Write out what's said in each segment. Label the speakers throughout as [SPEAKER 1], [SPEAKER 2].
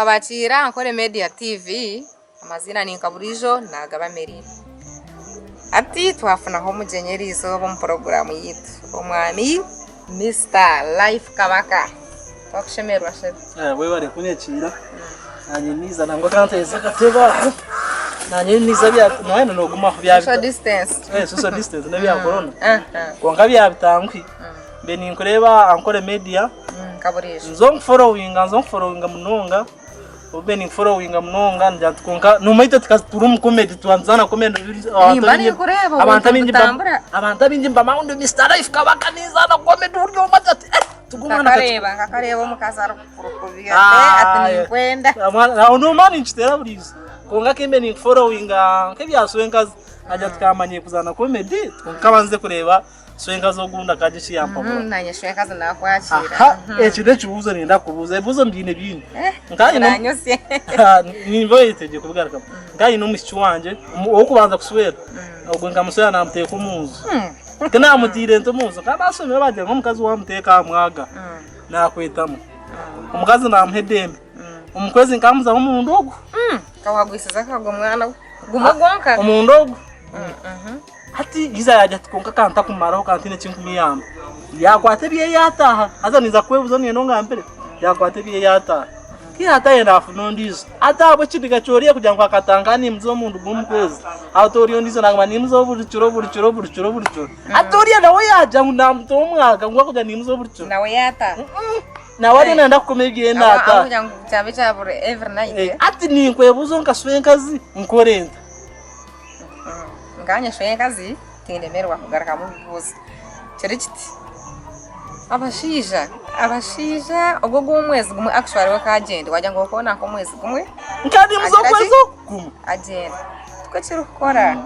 [SPEAKER 1] ndabakira Ankole Media TV amazina ni Nkaburijo nagaba Merine ati twafunaho mujenyerizo bo mu program yitu omwami Mr Life Kabaka twakushemerwa shefu
[SPEAKER 2] wewe bari kunyakira nanye niza nangwa kanteza gateba nanye niza bya nawe no guma bya
[SPEAKER 1] social distance
[SPEAKER 2] social distance na bya corona konga bya bitankwi be ni nkureba Ankole Media
[SPEAKER 1] Nkaburijo
[SPEAKER 2] nzong following munonga ube ni following munonga njatkonka numaite tukaturum comedy tuanzana comedy abantu abinjimba maundo Mr Life Kabaka niza na comedy uryo matati tugumana
[SPEAKER 1] kakareba mukazaro kurukubia ati kwenda
[SPEAKER 2] no mani nchitera burizo konga kembe ni following kebyaswenkazi ajya tukamanye kuzana comedy tkonkabanze kureba swenga zo gunda kaje shiyampa
[SPEAKER 1] nanye swenga zana kwachira
[SPEAKER 2] ekide chubuzo nenda kubuza ebuzo mbyine byine nkayi
[SPEAKER 1] nanyose
[SPEAKER 2] nimbo yiteje kubigaruka nkayi no mushichi wanje okubanza kuswera ubwo ngamusera namuteka umuzo kana amutire nto muzo kana asomera baje ngomukazi wamuteka amwaga nakwetamo umukazi namuhedembe umukwezi nkamuza umuntu ogu
[SPEAKER 1] kawagwisiza kago mwana gumogonka
[SPEAKER 2] umuntu ogu hati iza yaje tukonka kanta kumaraho kantine chinkumiyamba yakwate biye yataha azaniza kwebuzo neno ngambere yakwate biye yataha kihata yenda funondizo atabo chidiga choriye kuja ngo akatangani mzo mundu gumkwezi autoriyo ndizo nangama nimzo buri choro atoriya nawe yaja ndamto umwaka ngo kuja nimzo buri choro
[SPEAKER 1] nawe yata
[SPEAKER 2] nawe nenda kukomebye nata
[SPEAKER 1] aho kuja ngo chabe chabure every night
[SPEAKER 2] ati ni kwebuzo nkaswenkazi nkorenda
[SPEAKER 1] nganya shwenkazi tindemerwa kugaraka mu bivuze kirikiti abashija ogo gw'umwezi gumwe actually wakagende wajya ngo kona ko mwezi gumwe
[SPEAKER 2] nkadi muzokwezo gumwe
[SPEAKER 1] agenda tukakira ukora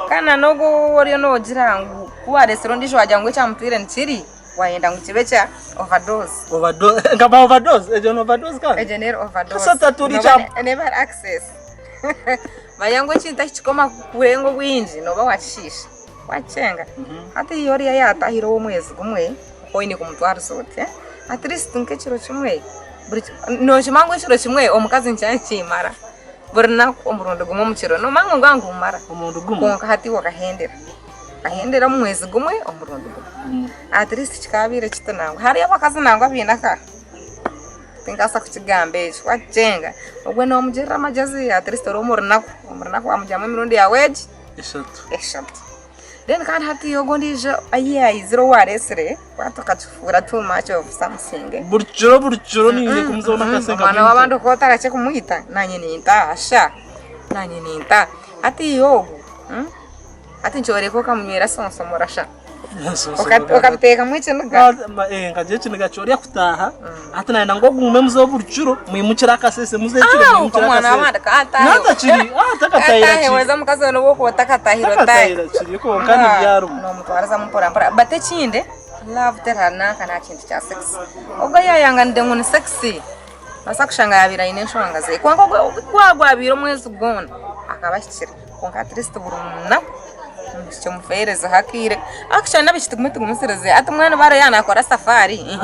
[SPEAKER 1] kana nogo wariyo no girangu kuwa restaurant ndijo wajya ngo cyamutire ntiri wayenda ngo kibecha overdose
[SPEAKER 2] ngaba overdose overdose ka
[SPEAKER 1] general overdose
[SPEAKER 2] sasa turi cyam
[SPEAKER 1] never access bayango chinta chikoma kurengo bwinji noba washisha wachenga ati yoriya yatahiro umwezi gumwe oine kumutwara sote at least nkechiro chimwe no chimango chiro chimwe omukazi nchachimara burna omurundo gumwe muchiro no mango ngangu mara
[SPEAKER 2] omundu gumwe
[SPEAKER 1] konka hati wakahendera mwezi gumwe omurundo gumwe at least chikabire chitonango hari abakazi nango abinaka ngasa kuchigambe wachenga ogwe no mujera majazi at least omurnako amujama mirundi ya weji eshatu then kan hati yogondije ayi zero waresre watakachufura too much of something
[SPEAKER 2] burchuro ninge kumzona kasenga
[SPEAKER 1] bana wabandu ko tarache kumuita nanye ninta asha nanye ninta ati yogo ati nchore ko kamnyera sonso morasha okabiteka mwiche nuga
[SPEAKER 2] ngaje chiniga chori yakutaha ati naina ngo gume muzo burchuro mwimukira kasese muze chire mwimukira
[SPEAKER 1] mwana wanda kata
[SPEAKER 2] nata chiri takatayira
[SPEAKER 1] chiri weza mukazo no boko takatahiro tai
[SPEAKER 2] chiri ko kandi byaro
[SPEAKER 1] no mutwaraza mumpora bate chinde love terana kana chintu cha sex oga yayanga ndengone sexy basakushanga yabira ine shwanga ze kwango kwagwa biro mwezi gona akabashikira konka trist burumna chomfereza hakire akishana bishitugume tumusereze ati mwana bara yana akora safari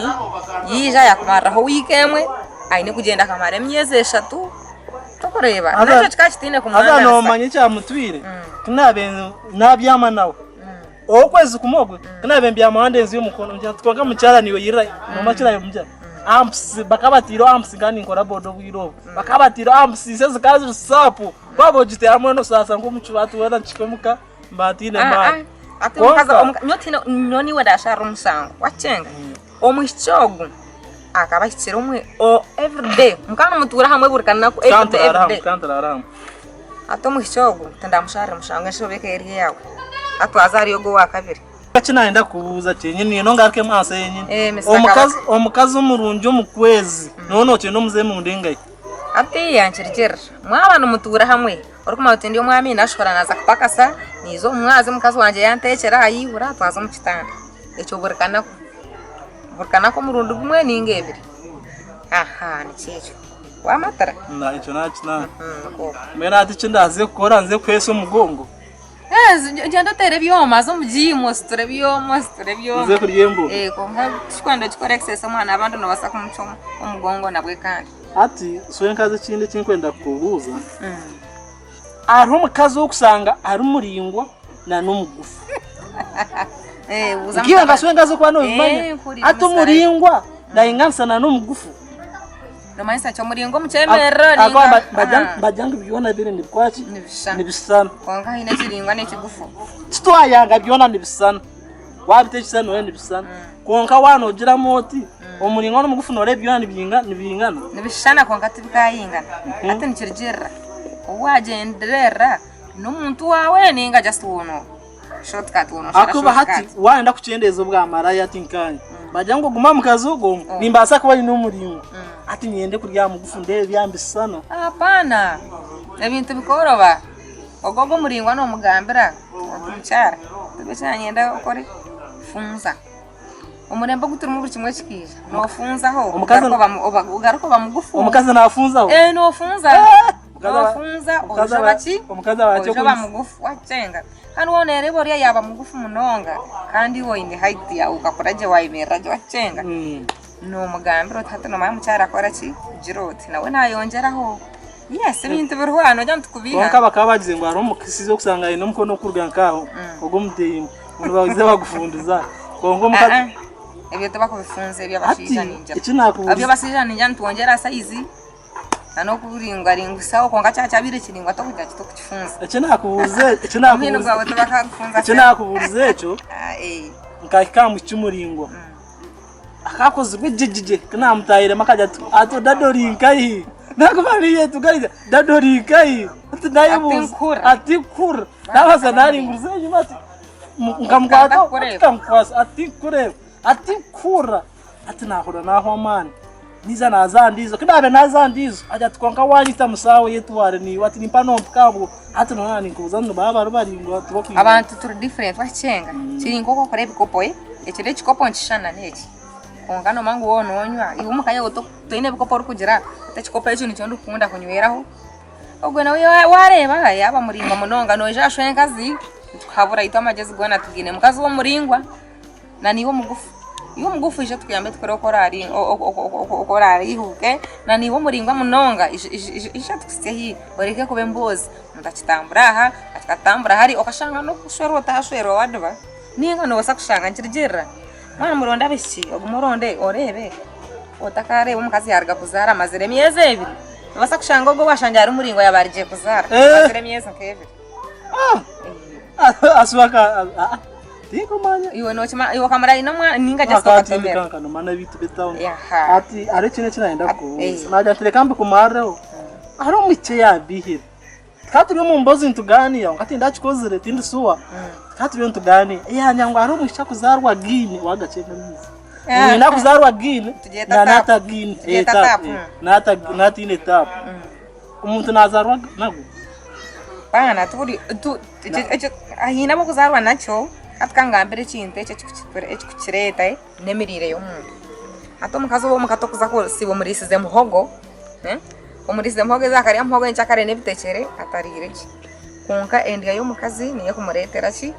[SPEAKER 1] yija yakumara ho weekemwe aine kugenda kamara emyezi 3 tokoreba nacho chikachitine kumwana
[SPEAKER 2] no manye cha mutwire tunabe nabyama nawe okwezi kumogwe tunabe mbyama wandenzi y'umukono njya twaga mucyara niwe yira no makira yo mujya amps bakabatiro amps ngani nkora bodo bwiro bakabatiro amps seze kazi sapu babo jite amwe no sasa ngo mucubatu wera chikomuka mbatine mba
[SPEAKER 1] ati mukaza nyotino nyoni wedasha rumsango wachenga omuhichogu akabashira umwe every day mukana mutura hamwe burikana ko every day
[SPEAKER 2] kantararam
[SPEAKER 1] ato muhichogu tandamushare mushanga shobeka eri yawe ato azari yogo wakabiri
[SPEAKER 2] kachinaenda kubuza cyenye nino ngarke mase yenye omukazi umurunjo mukwezi nono cyo no muze mu ndengaye
[SPEAKER 1] ati yanchirikira mwabana mutura hamwe orukuma utendi omwami nashora naza kupakasa nizo mwazi mukazi wanje yantekera ayibura twaza mu kitanda echo burkana ko murundu gumwe ningebiri aha ni chicho wamatara
[SPEAKER 2] na icho nachina mera ati chindaze gukora nze kweso mugongo
[SPEAKER 1] janda tere byoma zo mujimo sitore byoma
[SPEAKER 2] nze kuryembo
[SPEAKER 1] ko nka chikwanda chikora exercise mwana abantu no basaka umuchomo omugongo nabwe kandi
[SPEAKER 2] ati swenkazi kindi kinkwenda kubuuza hariho omukazi okusanga ari muringwa na n'omugufu nkiwe nga swenkazi kuba nobimanya ati omuringwa nayinganisa na n'omugufu
[SPEAKER 1] nomanyisa kyo muringo mukyemerero
[SPEAKER 2] bajanga byona biri nibikwaki nibisana
[SPEAKER 1] konka hine kiringwa n'ekigufu
[SPEAKER 2] kitwayanga byona nibisana wabite ekisana oyo nibisana konka wanogiramu oti omuringo n'omugufu nore byona nibingana
[SPEAKER 1] nibishana konka tibikayingana ati nikirigirira owagenderera n'omuntu wawe ninga just wono shortcut wono
[SPEAKER 2] akuba hati wanda kuchendeza obwamaraya ati nkanya bajanga guma mukazi ugo nimbasa kuba ino muringo ati nyende kurya mugufu ndebe byambisana
[SPEAKER 1] hapana ebintu bikoroba ogogo muringwa no mugambira omucyara tubese nyenda okore funza omurembo guturimo buri kimwe kikije no funzaho ugaruko bamugufu
[SPEAKER 2] omukazi nafunzaho
[SPEAKER 1] no funza funza ojabachi
[SPEAKER 2] omukazi abacho
[SPEAKER 1] bamugufu wacenga kandi wonere boriya yaba mugufu munonga kandi wo ine height ya ukakoraje wayimera wacenga no mugambiro tata no mamucyara akora ki jiroti nawe nayongeraho yes ibintu birwana jya ntukubiha
[SPEAKER 2] konka bakaba bagize ngo ari umukisize okusanga ino mukono kurga nkaho ogo muteyimo umuntu bagize bagufunduza kongo mukazi
[SPEAKER 1] ebyo tabakubifunze byabashija ninja
[SPEAKER 2] abyo
[SPEAKER 1] basija ninja ntwongera size ano kuringwa ringusaho konga cyacha bire kiringwa to kujya kito kukifunza
[SPEAKER 2] nakubuze echo nkakamu cyumuringo akakoze bwijijije kana mutayire makaja ato dadorinkai nakubariye tugarije dadorinkai atikur nabaza naringuze nyumati ngamkwata kamkwasa atikura ati nahora naho man niza nazandizo kidabe nazandizo aja tkonka wanyita musawo yetuware ni wati nimpano mpkabo ati nona ninkuza no baba baringwa tuboko
[SPEAKER 1] abantu turi different wacenga kiringo ko kore bikopo ekire kikopo nchishana neki ongano mangu wono onywa iwo mukaye oto toine bikopo rukugira tekikopo echo nicho ndukunda kunyweraho ogwe nawe wareba yaba muringwa munonga no jasho enkazi tukabura ito amagezi gwana tugine mukazi wo muringwa na niwo mugufu iyo mugufu ije tukuyambe tukorokora ari huke na niwo muringwa munonga ije tukusehi bareke kube mbozi mutachitambura aha akatambura hari okashanga no kushorota ashwero wadva ninga no wasakushanga njirjira mwana muronda bishi ogumuronde orebe otakare umukazi yarga kuzara mazire myeze ebiri wasakushanga ogo washanja ari muringwa yabarije kuzara mazire myeze nkebiri
[SPEAKER 2] aswaka tiko manya
[SPEAKER 1] iwe no chima iwe kamera ino mwana ninga just okatemera
[SPEAKER 2] kanka no mana bitu betawo ati ari kine kinaenda ko naja telekambe kumarao ari umuce yabihira katuri mu mbozi ntugani ya ngati ndachikozere tindi suwa katuri ntugani yanyangwa ari umusha kuzarwa gine wagacenda mizi nina kuzarwa gine na nata gine nata ine tap umuntu nazarwa nago
[SPEAKER 1] bana turi ahina mo kuzarwa nacho atkangambere chinte ekikireta nemirire y'omuntu ato mukazi wo mukato kuza ko sibo murisize muhogo umurisize muhogo zakari muhogo nchakare nebitekere atarire ki konka endiya y'omukazi niye kumuretera ki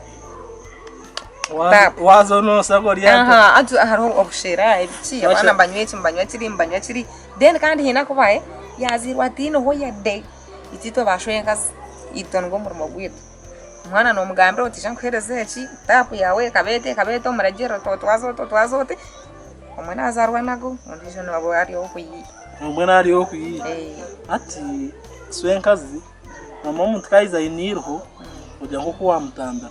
[SPEAKER 2] wazo no sagori yato
[SPEAKER 1] atu haro obushera ebiki abana mbanywe kiri then kandi hina kubaye yazirwa tino hoya day itito bashwenkazi itongo murimo gwitu mwana no mugambira utisha nkuhereze eki tapu yawe kabete muragero twazote omwana azarwa nago ondijo nabo ari okuyi
[SPEAKER 2] omwana ari okuyi ati swenkazi mama omuntu kaiza inirho ujya nko kuwa mutambira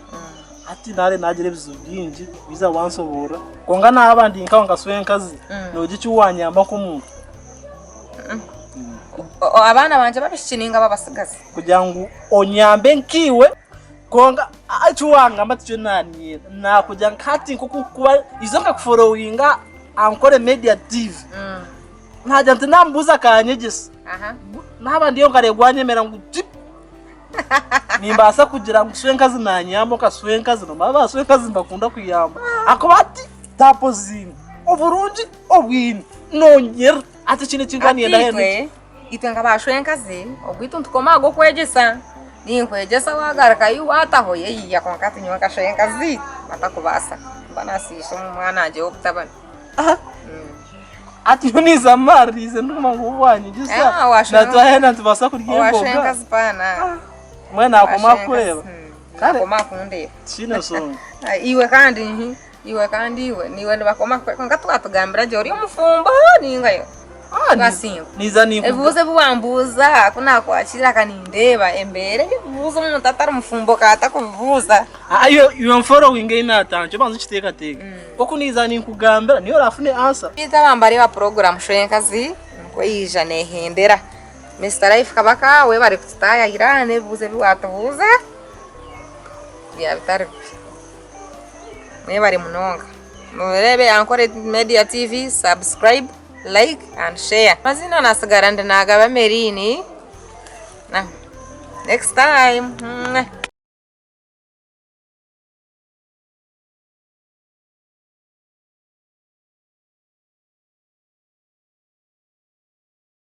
[SPEAKER 2] ati nare nagire bizubyinji biza wansobora konga nabandi nka swenkazi nogi cyuwanyamba ko muntu
[SPEAKER 1] abana banje babishininga babasigaza
[SPEAKER 2] kugira ngo onyambe nkiwe konga achuwanga maticho nani na kuja nkati kukuba izonga kufollowinga ankore media tv naja ntinambuza kanyegese naba ndiyo ngaregwanyemera ngo nimbasa kugira ngo swenkazi nanyambo kaswenkazi no baba swenkazi mbakunda kuyamba akobati tapo zini oburunji obwini nongera ati kine kingani yenda hene
[SPEAKER 1] itwenga bashwenkazi ogwitu ntukomago kwegesa ninkwegesa wagaraka yuwataho yeyiya konkati nyoka shenkazi batakubasa banasisha umwana anje okutabana
[SPEAKER 2] ati uniza marize nduma ngubanye gisa natwahena tubasa kurya
[SPEAKER 1] washenga
[SPEAKER 2] imboga
[SPEAKER 1] zipana
[SPEAKER 2] mwana akoma kweba
[SPEAKER 1] kare akoma kunde
[SPEAKER 2] chine so
[SPEAKER 1] iwe kandi niwe bakoma kwanga twatugambira je uri umufumbo ningayo basinga
[SPEAKER 2] niza ni
[SPEAKER 1] ebuze buwambuza kuna kwakira kanindeba embere buze umuntu atari umufumbo kata kuvuza
[SPEAKER 2] ayo you following inatanje banze kiteka teka koko niza ni kugambira niyo rafune answer
[SPEAKER 1] bita bambari ba program shenkazi ngo yijane hendera Mr. Life kabaka we bari kutaya irane buze biwatubuza ya bitari ne bari munonga murebe Ankore Media TV, subscribe, like and share. Mazina nasigara ndinaga bamerini na next time.